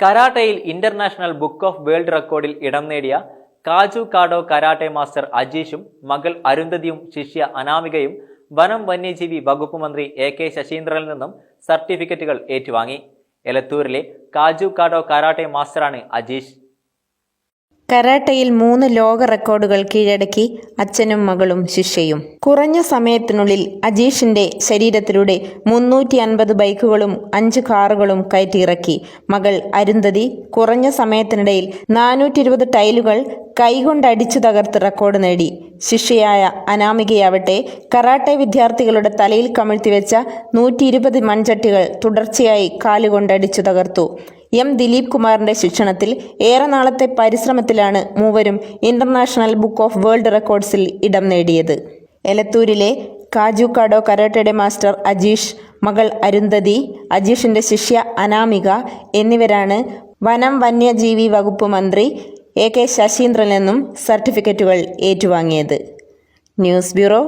കരാട്ടയിൽ international book of world റെക്കോർഡിൽ ഇടം നേടിയ കാജുകാഡോ karate master അജീഷും മകൾ അരുന്ധതിയും ശിഷ്യ അനാമികയും വനം വന്യജീവി വകുപ്പ് മന്ത്രി AK ശശീന്ദ്രനിൽ നിന്നും സർട്ടിഫിക്കറ്റുകൾ ഏറ്റുവാങ്ങി. എലത്തൂരിലെ കാജുകാഡോ കരാട്ടെ മാസ്റ്ററാണ് അജീഷ്. കരാട്ടയിൽ 3 ലോക റെക്കോർഡുകൾ കീഴടക്കി അച്ഛനും മകളും ശിഷ്യയും. കുറഞ്ഞ സമയത്തിനുള്ളിൽ അജീഷിന്റെ ശരീരത്തിലൂടെ 350 ബൈക്കുകളും 5 കാറുകളും കയറ്റിയിറക്കി. മകൾ അരുന്ധതി കുറഞ്ഞ സമയത്തിനിടയിൽ 420 ടൈലുകൾ കൈകൊണ്ടടിച്ചു തകർത്ത് റെക്കോർഡ് നേടി. ശിഷ്യയായ അനാമികയാവട്ടെ കരാട്ടെ വിദ്യാർത്ഥികളുടെ തലയിൽ കമിഴ്ത്തിവെച്ച 120 മൺചട്ടികൾ തുടർച്ചയായി കാലുകൊണ്ടടിച്ചു തകർത്തു. ദിലീപ് കുമാറിന്റെ ശിക്ഷണത്തിൽ ഏറെ നാളത്തെ പരിശ്രമത്തിലാണ് മൂവരും ഇന്റർനാഷണൽ ബുക്ക് ഓഫ് വേൾഡ് റെക്കോർഡ്സിൽ ഇടം നേടിയത്. എലത്തൂരിലെ കാജുകാഡോ കരാട്ടയുടെ മാസ്റ്റർ അജീഷ്, മകൾ അരുന്ധതി, അജീഷിന്റെ ശിഷ്യ അനാമിക എന്നിവരാണ് വനം വന്യജീവി വകുപ്പ് മന്ത്രി AK ശശീന്ദ്രനിൽ നിന്നും സർട്ടിഫിക്കറ്റുകൾ ഏറ്റുവാങ്ങിയത്. News bureau,